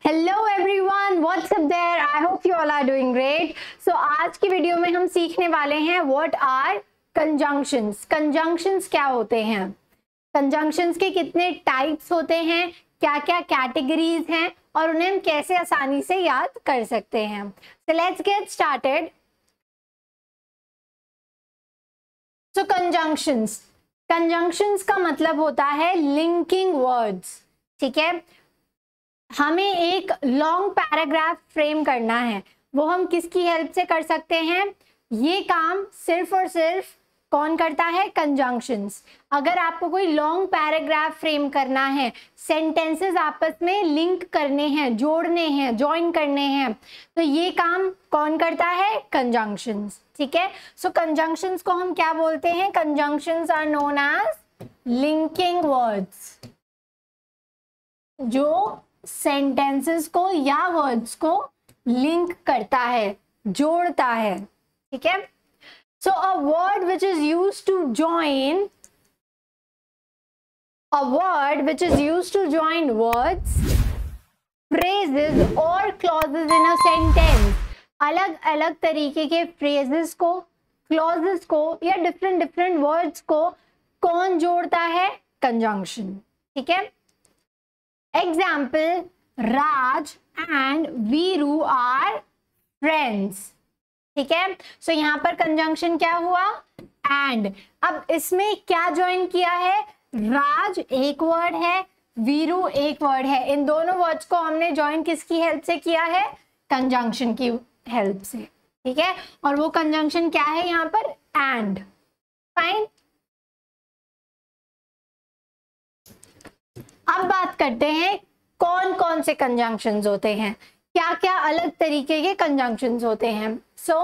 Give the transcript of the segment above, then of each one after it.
Hello everyone, what's up there. I hope you all are doing great. So आज की video में हम सीखने वाले हैं व्हाट आर कंजंक्शंस। कंजंक्शंस क्या होते हैं, कंजंक्शंस के कितने टाइप्स होते हैं, क्या क्या कैटेगरीज हैं और उन्हें हम कैसे आसानी से याद कर सकते हैं। So let's get started. So conjunctions, conjunctions का मतलब होता है लिंकिंग वर्ड्स। ठीक है, हमें एक लॉन्ग पैराग्राफ फ्रेम करना है, वो हम किसकी हेल्प से कर सकते हैं? ये काम सिर्फ और सिर्फ कौन करता है? कंजंक्शंस। अगर आपको कोई लॉन्ग पैराग्राफ फ्रेम करना है, सेंटेंसेस आपस में लिंक करने हैं, जोड़ने हैं, ज्वाइन करने हैं, तो ये काम कौन करता है? कंजंक्शंस। ठीक है, सो कंजंक्शंस को हम क्या बोलते हैं? Conjunctions are known as linking words, जो सेंटेंसेस को या वर्ड्स को लिंक करता है, जोड़ता है। ठीक है, so a word which is used to join, a word which is used to join words, phrases और क्लॉजेस इन अ सेंटेंस। अलग अलग तरीके के फ्रेजेस को, क्लॉजेस को या डिफरेंट डिफरेंट वर्ड्स को कौन जोड़ता है? कंजंक्शन। ठीक है, example, Raj and Veeru are friends. ठीक है, सो यहां पर कंजंक्शन क्या हुआ? एंड। अब इसमें क्या ज्वाइन किया है? राज एक वर्ड है, वीरू एक वर्ड है। इन दोनों वर्ड्स को हमने ज्वाइन किसकी हेल्प से किया है? कंजंक्शन की हेल्प से। ठीक है, और वो कंजंक्शन क्या है यहां पर? एंड। फाइन, अब बात करते हैं कौन कौन से कंजंक्शंस होते हैं, क्या क्या अलग तरीके के कंजंक्शंस होते हैं। सो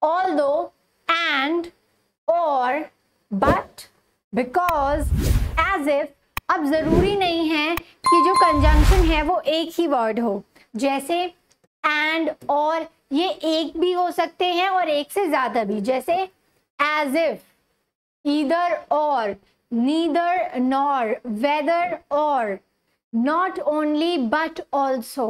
ऑल्दो, एंड, और, बट, बिकॉज, एज इफ। अब जरूरी नहीं है कि जो कंजंक्शन है वो एक ही वर्ड हो, जैसे एंड और ये एक भी हो सकते हैं और एक से ज्यादा भी, जैसे एज इफ, ईदर और, neither nor, whether or, not only but also,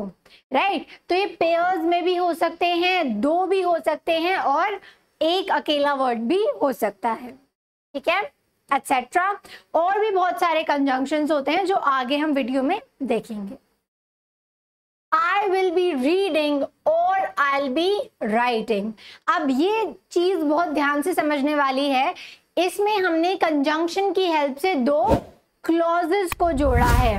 right? तो ये पेयर्स में भी हो सकते हैं, दो भी हो सकते हैं और एक अकेला वर्ड भी हो सकता है। ठीक है, एटसेट्रा। और भी बहुत सारे कंजंक्शंस होते हैं जो आगे हम वीडियो में देखेंगे। I will be reading और I'll be writing। अब ये चीज बहुत ध्यान से समझने वाली है, इसमें हमने कंजंक्शन की हेल्प से दो क्लॉजेस को जोड़ा है,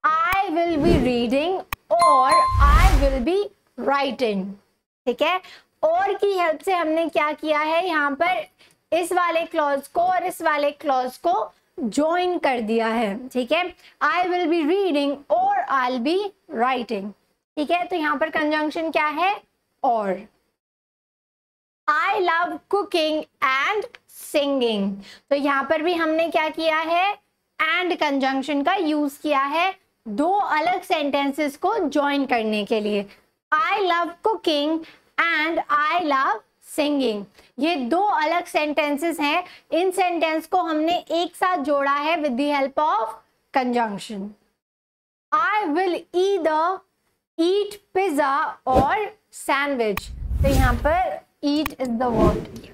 I will be reading और I will be writing। ठीक है, और की हेल्प से हमने क्या किया है? यहाँ पर इस वाले क्लॉज को और इस वाले क्लॉज को ज्वाइन कर दिया है। ठीक है, I will be reading और I'll be writing। ठीक है, तो यहाँ पर कंजंक्शन क्या है? और। I love cooking and singing। तो यहाँ पर भी हमने क्या किया है? एंड कंजंक्शन का यूज किया है दो अलग सेंटेंसेस को ज्वाइन करने के लिए। I love cooking and I love singing। ये दो अलग सेंटेंसेस हैं, इन सेंटेंस को हमने एक साथ जोड़ा है with the help of conjunction. I will either eat pizza और sandwich। तो यहाँ पर eat is the word।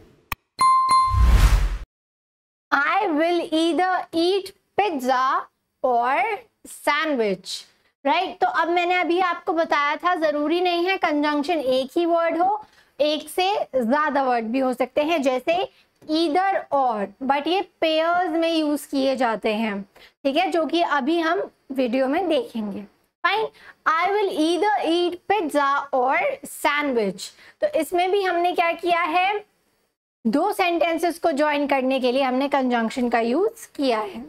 I will either eat pizza or sandwich, right? तो अब मैंने अभी आपको बताया था, जरूरी नहीं है कंजंक्शन एक ही वर्ड हो, एक से ज्यादा वर्ड भी हो सकते हैं, जैसे either और, बट ये पेयर्स में यूज किए जाते हैं। ठीक है, जो कि अभी हम वीडियो में देखेंगे। Fine, I will either eat pizza or sandwich। तो इसमें भी हमने क्या किया है? दो सेंटेंसेस को ज्वाइन करने के लिए हमने कंजंक्शन का यूज किया है।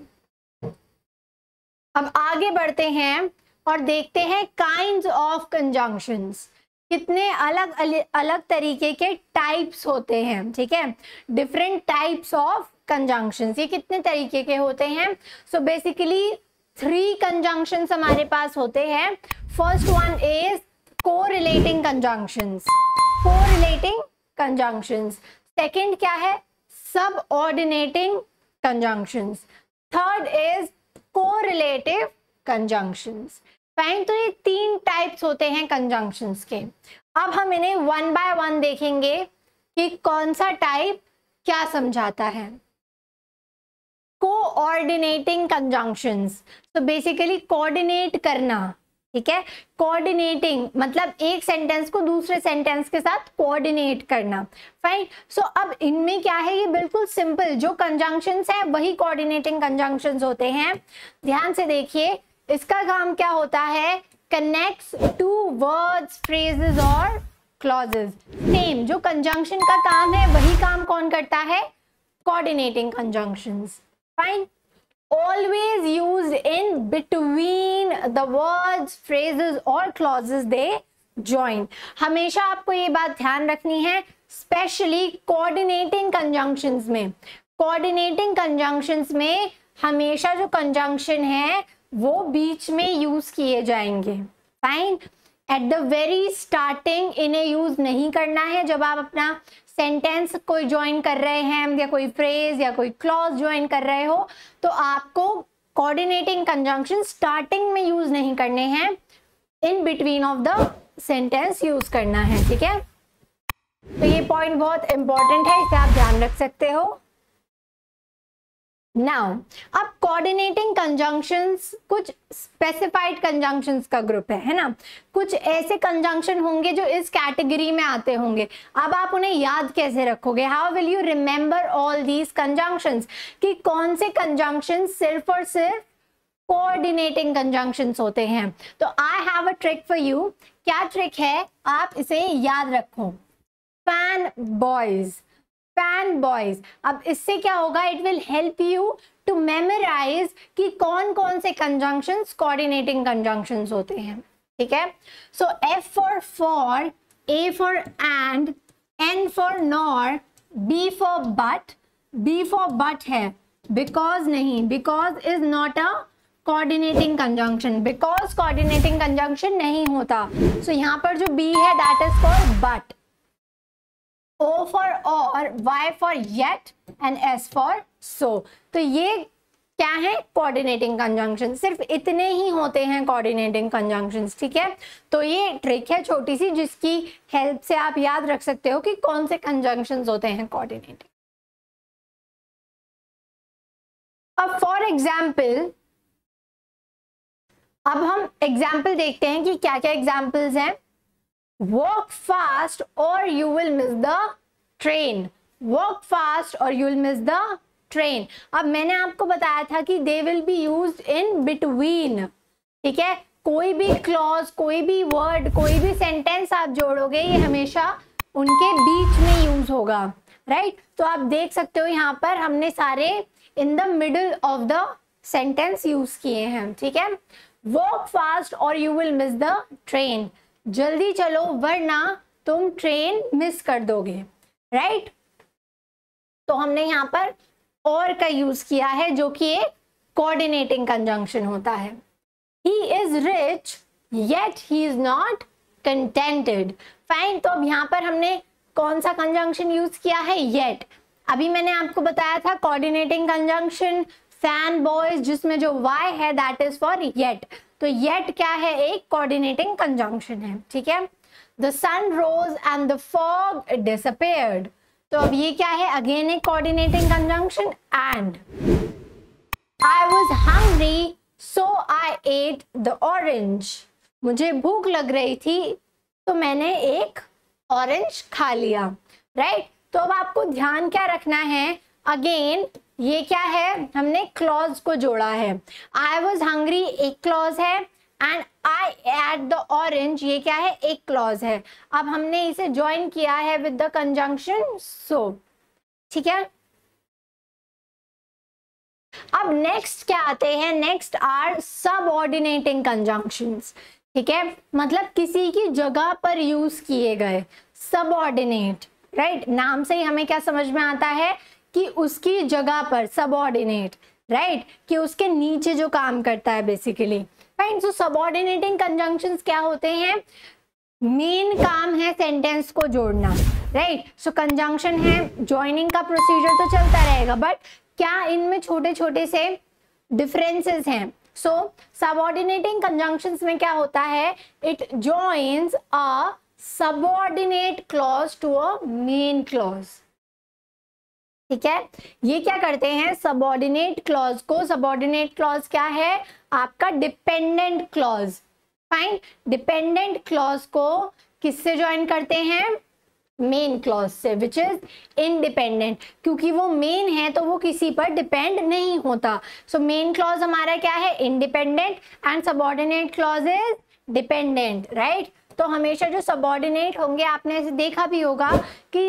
अब आगे बढ़ते हैं और देखते हैं काइंड्स ऑफ कंजंक्शंस। कितने अलग अलग तरीके के टाइप्स होते हैं। ठीक है, डिफरेंट टाइप्स ऑफ कंजंक्शंस, ये कितने तरीके के होते हैं? सो बेसिकली 3 कंजंक्शंस हमारे पास होते हैं। First one is correlating conjunctions, correlating conjunctions. Second क्या है? Subordinating conjunctions. Third is correlative conjunctions. Fine, तो ये 3 टाइप्स होते हैं कंजंक्शंस के। अब हम इन्हें 1 बाय 1 देखेंगे कि कौन सा टाइप क्या समझाता है। कोऑर्डिनेटिंग कंजंक्शंस, तो बेसिकली कोऑर्डिनेट करना, ठीक है। कोऑर्डिनेटिंग मतलब एक सेंटेंस को दूसरे सेंटेंस के साथ कोऑर्डिनेट करना, फाइन। सो अब इनमें क्या है, ये बिल्कुल सिंपल जो कंजंक्शंस है वही कोऑर्डिनेटिंग कंजंक्शंस होते हैं। ध्यान से देखिए, इसका काम क्या होता है, कनेक्ट्स टू वर्ड्स, फ्रेजेस और क्लॉजेस। सेम जो कंजंक्शन का काम है वही काम कौन करता है, coordinating conjunctions, fine. Always used in between the words, phrases और clauses they join। हमेशा आपको ये बात ध्यान रखनी है, स्पेशली coordinating conjunctions में। coordinating conjunctions में हमेशा जो conjunction है वो बीच में यूज किए जाएंगे, fine. At the very starting इन्हें यूज नहीं करना है। जब आप अपना सेंटेंस कोई ज्वाइन कर रहे हैं या कोई फ्रेज या कोई क्लॉज ज्वाइन कर रहे हो तो आपको कोऑर्डिनेटिंग कंजंक्शन स्टार्टिंग में यूज नहीं करने हैं, in between of the sentence use करना है, ठीक है। तो ये पॉइंट बहुत इंपॉर्टेंट है, इसे आप ध्यान रख सकते हो। नाउ अब कोऑर्डिनेटिंग कंजंक्शंस कुछ स्पेसिफाइड कंजंक्शंस का ग्रुप है ना। कुछ ऐसे कंजंक्शन होंगे जो इस कैटेगरी में आते होंगे। अब आप उन्हें याद कैसे रखोगे, how will you remember all these conjunctions, कि कौन से कंजंक्शंस सिर्फ और सिर्फ कोऑर्डिनेटिंग कंजंक्शंस होते हैं। तो I have a trick for you. क्या ट्रिक है, आप इसे याद रखो, फैन बॉयज, फैन बॉयज। अब इससे क्या होगा, it will help you to memorise कि कौन कौन से कंजंक्शंस कोऑर्डिनेटिंग कंजंक्शंस होते हैं, ठीक है। So F for A for and, N for nor, B for but. B for but है, बिकॉज नहीं, because is not a coordinating conjunction, because coordinating conjunction नहीं होता। सो यहाँ पर जो बी है that is for but. O for or, Y for yet and S for so। तो ये क्या है, कोऑर्डिनेटिंग कंजंक्शन। सिर्फ इतने ही होते हैं कोऑर्डिनेटिंग कंजंक्शंस, ठीक है। तो ये ट्रिक है छोटी सी जिसकी हेल्प से आप याद रख सकते हो कि कौन से कंजंक्शंस होते हैं कोऑर्डिनेटिंग। अब फॉर एग्जाम्पल, अब हम एग्जाम्पल देखते हैं कि क्या क्या एग्जाम्पल्स हैं। Walk fast or you will miss the train। Walk fast or you will miss the train। अब मैंने आपको बताया था कि they will be used in between, ठीक है। कोई भी क्लॉज, कोई भी वर्ड, कोई भी सेंटेंस आप जोड़ोगे ये हमेशा उनके बीच में यूज होगा, राइट। तो आप देख सकते हो यहाँ पर हमने सारे in the middle of the sentence use किए हैं, ठीक है। Walk fast or you will miss the train। जल्दी चलो वरना तुम ट्रेन मिस कर दोगे, राइट। तो हमने यहाँ पर और का यूज किया है जो कि एक कोऑर्डिनेटिंग कंजंक्शन होता है। He is rich yet he is not contented। Fine, तो अब यहाँ पर हमने कौन सा कंजंक्शन यूज किया है, yet। अभी मैंने आपको बताया था कोऑर्डिनेटिंग कंजंक्शन फैन बॉयज जिसमें जो y है दैट इज फॉर yet। तो yet क्या है, एक कोऑर्डिनेटिंग कंजंक्शन है, ठीक है। The sun rose and the fog disappeared। तो अब ये क्या है, अगेन एक coordinating conjunction. and I was hungry so I ate the orange। मुझे भूख लग रही थी तो मैंने एक ऑरेंज खा लिया, राइट। तो अब आपको ध्यान क्या रखना है, अगेन ये क्या है, हमने क्लॉज को जोड़ा है। आई वॉज हंग्री एक क्लॉज है and I at the orange ये क्या है, एक क्लॉज है। अब हमने इसे ज्वाइन किया है विद द कंजंक्शन सो, ठीक है। अब नेक्स्ट क्या आते हैं, नेक्स्ट आर सबऑर्डिनेटिंग कंजंक्शंस, ठीक है। मतलब किसी की जगह पर यूज किए गए, सबऑर्डिनेट, राइट। नाम से ही हमें क्या समझ में आता है कि उसकी जगह पर, सबऑर्डिनेट, राइट, कि उसके नीचे जो काम करता है बेसिकली, राइट। सो सबऑर्डिनेटिंग कंजंक्शंस क्या होते हैं, मेन काम है सेंटेंस को जोड़ना, राइट। सो कंजंक्शन है, ज्वाइनिंग का प्रोसीजर तो चलता रहेगा, बट क्या इनमें छोटे छोटे से डिफरेंसेस हैं। सो सबऑर्डिनेटिंग कंजंक्शंस में क्या होता है, it joins a subordinate clause to a main clause. ठीक है, ये क्या करते हैं, सबऑर्डिनेट क्लॉज को, सबऑर्डिनेट क्लॉज क्या है आपका dependent clause, fine, dependent clause को किससे ज्वाइन करते हैं, मेन क्लॉज से, विच इज इंडिपेंडेंट, क्योंकि वो मेन है तो वो किसी पर डिपेंड नहीं होता। सो मेन क्लॉज हमारा क्या है, independent, and subordinate clause is dependent, right. तो हमेशा जो सबऑर्डिनेट होंगे, आपने ऐसे देखा भी होगा कि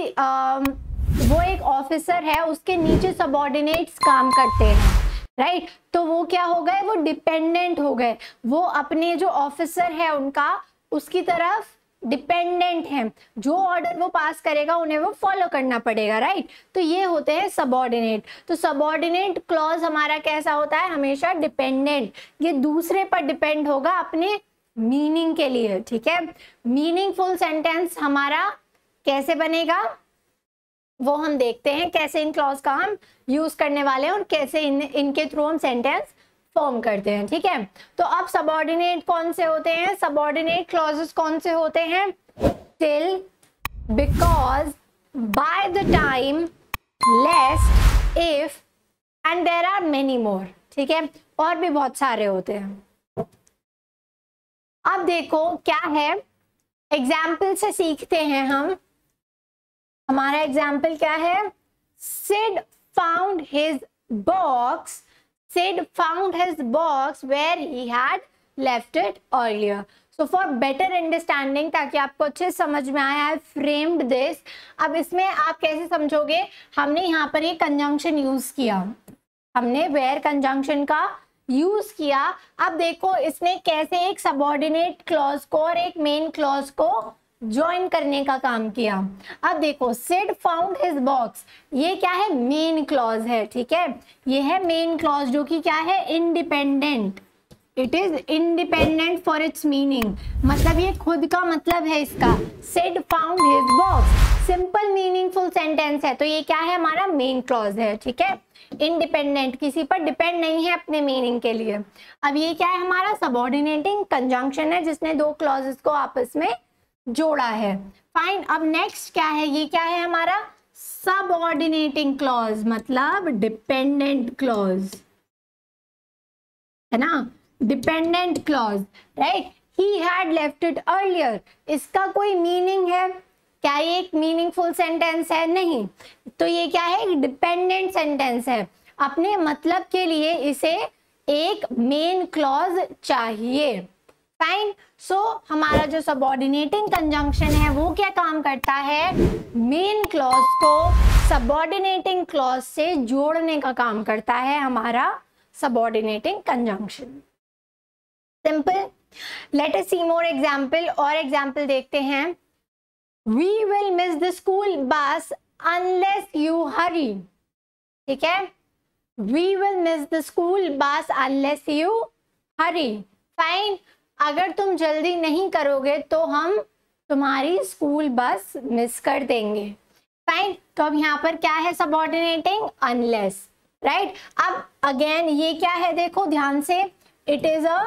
वो एक ऑफिसर है, उसके नीचे सबऑर्डिनेट्स काम करते हैं, राइट। तो वो क्या हो गए, वो डिपेंडेंट हो गए, वो अपने जो ऑफिसर है उनका, उसकी तरफ डिपेंडेंट है, जो ऑर्डर वो पास करेगा उन्हें वो फॉलो करना पड़ेगा, राइट। तो ये होते हैं सबऑर्डिनेट। तो सबऑर्डिनेट क्लॉज हमारा कैसा होता है, हमेशा डिपेंडेंट, ये दूसरे पर डिपेंड होगा अपने मीनिंग के लिए। ठीक है, मीनिंगफुल सेंटेंस हमारा कैसे बनेगा वो हम देखते हैं, कैसे इन क्लॉज का हम यूज करने वाले हैं और कैसे इनके थ्रू हम सेंटेंस फॉर्म करते हैं। ठीक है, तो अब सबऑर्डिनेट कौन से होते हैं, सबऑर्डिनेट क्लॉजेस कौन से होते हैं, till, because, by the time, lest, if, and there are many more. ठीक है, और भी बहुत सारे होते हैं। अब देखो क्या है, एग्जाम्पल से सीखते हैं हम। हमारा एग्जाम्पल क्या है, Sid found his box, Sid found his box where he had left it earlier. So for better understanding, ताकि आपको अच्छे समझ में आए, I framed this. अब इसमें आप कैसे समझोगे, हमने यहाँ पर ये कंजंक्शन यूज किया, हमने where कंजंक्शन का यूज किया। अब देखो इसने कैसे एक सबऑर्डिनेट क्लॉज को और एक मेन क्लॉज को ज्वाइन करने का काम किया। अब देखो सिड फाउंड हिज बॉक्स, ये क्या है, मेन क्लॉज है। ठीक है, ये है मेन क्लॉज जो कि क्या है, independent, it is independent for its meaning, मतलब ये खुद का मतलब है इसका। Sid found his box simple meaningful sentence है, तो ये क्या है, हमारा मेन क्लॉज है। ठीक है, इंडिपेंडेंट, किसी पर डिपेंड नहीं है अपने मीनिंग के लिए। अब ये क्या है, हमारा सबऑर्डिनेटिंग कंजंक्शन है जिसने दो क्लॉजेस को आपस में जोड़ा है। फाइन, अब नेक्स्ट क्या है, ये क्या है हमारा सबऑर्डिनेटिंग क्लॉज, मतलब डिपेंडेंट क्लॉज है ना, dependent clause, right. He had left it earlier, इसका कोई मीनिंग है क्या, ये एक मीनिंगफुल सेंटेंस है, नहीं, तो ये क्या है, एक डिपेंडेंट सेंटेंस है। अपने मतलब के लिए इसे एक मेन क्लॉज चाहिए। फाइन, सो हमारा जो सबऑर्डिनेटिंग कंजंक्शन है वो क्या काम करता है, मेन क्लॉज को सबऑर्डिनेटिंग क्लॉज से जोड़ने का काम करता है हमारा subordinating conjunction. Simple, let us see more example, और एग्जांपल देखते हैं। We will miss the school bus unless you hurry. ठीक है, We will miss the school bus unless you hurry. Fine, अगर तुम जल्दी नहीं करोगे तो हम तुम्हारी स्कूल बस मिस कर देंगे। फाइन, तो अब यहाँ पर क्या है, सबऑर्डिनेटिंग अनलेस, राइट। अब अगेन ये क्या है, देखो ध्यान से, it is a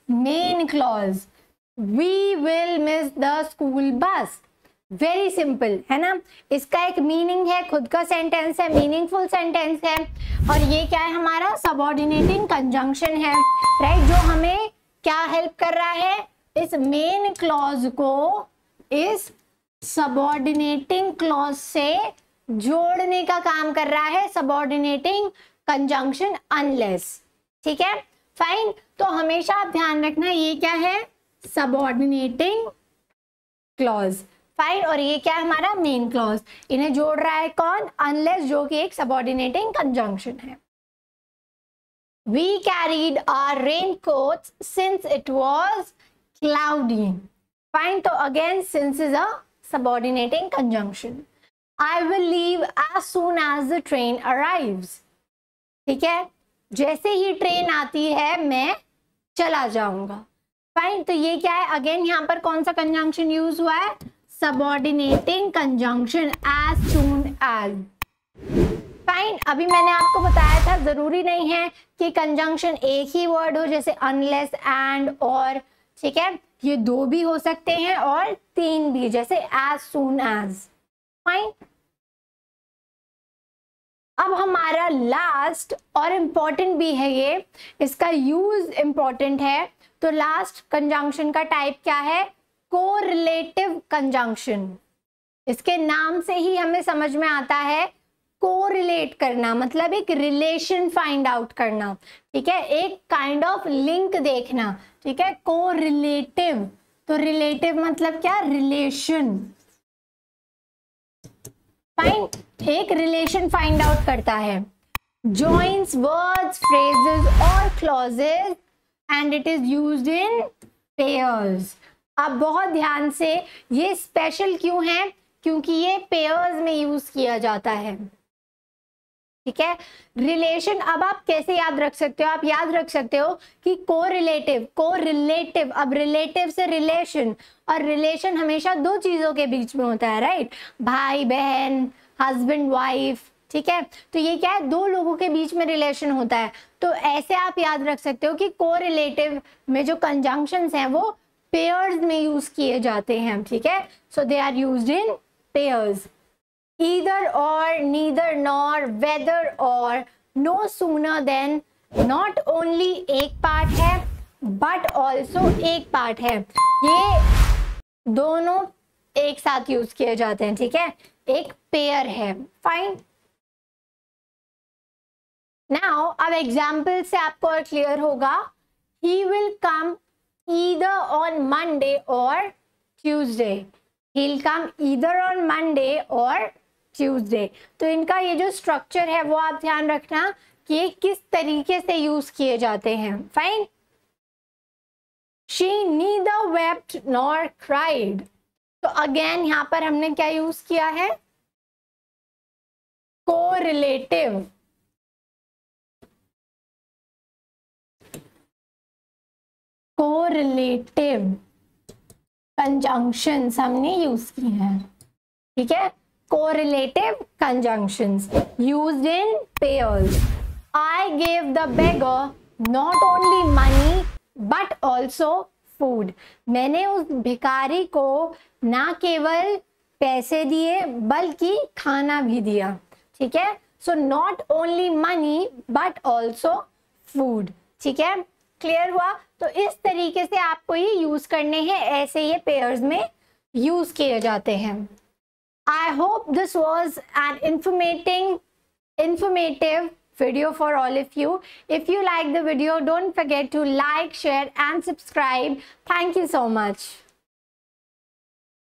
main clause, we will miss the school bus, very simple है ना। इसका एक मीनिंग है, खुद का सेंटेंस है, मीनिंगफुल सेंटेंस है, और ये क्या है, हमारा सबऑर्डिनेटिंग कंजंक्शन है, राइट, जो हमें क्या हेल्प कर रहा है, इस मेन क्लॉज को इस सबऑर्डिनेटिंग क्लॉज से जोड़ने का काम कर रहा है, सबऑर्डिनेटिंग कंजंक्शन अनलेस। ठीक है, फाइन, तो हमेशा आप ध्यान रखना ये क्या है, सबऑर्डिनेटिंग क्लॉज। फाइन, और ये क्या है, हमारा मेन क्लॉज, इन्हें जोड़ रहा है कौन, अनलेस, जो कि एक सबऑर्डिनेटिंग कंजंक्शन है। We carried our raincoats since it was cloudy. Fine, तो again since is a subordinating conjunction. I will leave as soon as the train arrives. ठीक है, जैसे ही ट्रेन आती है मैं चला जाऊंगा। फाइन, तो ये क्या है, अगेन यहाँ पर कौन सा कंजंक्शन यूज हुआ है, subordinating conjunction, as soon as। Fine. अभी मैंने आपको बताया था जरूरी नहीं है कि कंजंक्शन एक ही वर्ड हो, जैसे अनलेस, एंड, और, ठीक है, ये 2 भी हो सकते हैं और 3 भी, जैसे एज सून एज। फाइन। अब हमारा लास्ट और इम्पॉर्टेंट भी है ये, इसका यूज इम्पॉर्टेंट है। तो लास्ट कंजंक्शन का टाइप क्या है? Correlative conjunction. इसके नाम से ही हमें समझ में आता है कोरिलेट करना, मतलब एक रिलेशन फाइंड आउट करना, ठीक है, एक काइंड ऑफ लिंक देखना, ठीक है। कोरिलेटिव, तो रिलेटिव मतलब क्या? रिलेशन। फाइन, एक रिलेशन फाइंड आउट करता है। joins words, phrases और clauses and it is used in pairs। अब बहुत ध्यान से, ये स्पेशल क्यों है? क्योंकि ये पेयर्स में यूज किया जाता है, ठीक है। रिलेशन अब आप कैसे याद रख सकते हो? आप याद रख सकते हो कि कोरिलेटिव, कोरिलेटिव, अब रिलेटिव से रिलेशन, और रिलेशन हमेशा 2 चीजों के बीच में होता है, राइट? भाई बहन, हस्बैंड वाइफ, ठीक है। तो ये क्या है? 2 लोगों के बीच में रिलेशन होता है। तो ऐसे आप याद रख सकते हो कि कोरिलेटिव में जो कंजंक्शंस हैं वो पेयर्स में यूज किए जाते हैं, ठीक है। So they are used in pairs. either or, neither nor, whether or, no sooner than, not only एक पार्ट है but also एक पार्ट है, ये दोनों एक साथ यूज किए जाते हैं, ठीक है, एक पेयर है। फाइन। नाउ अब एग्जाम्पल से आपको और क्लियर होगा। he will come either on Monday or Tuesday। he'll come either on Monday or Tuesday. तो इनका ये जो स्ट्रक्चर है वो आप ध्यान रखना कि ये किस तरीके से यूज किए जाते हैं। Fine. She neither wept nor cried। तो अगेन यहां पर हमने क्या यूज किया है? कोरिलेटिव। कोरिलेटिव कंजंक्शंस हमने यूज किए हैं, ठीक है। Correlative conjunctions used in pairs। I gave the beggar not only money but also food। मैंने उस भिखारी को ना केवल पैसे दिए बल्कि खाना भी दिया, ठीक है। So not only money but also food, ठीक है। क्लियर हुआ? तो इस तरीके से आपको ये यूज करने हैं, ऐसे ये पेयर्स में यूज किए जाते हैं। I hope this was an informative video for all of you. If you like the video, don't forget to like, share and subscribe. Thank you so much.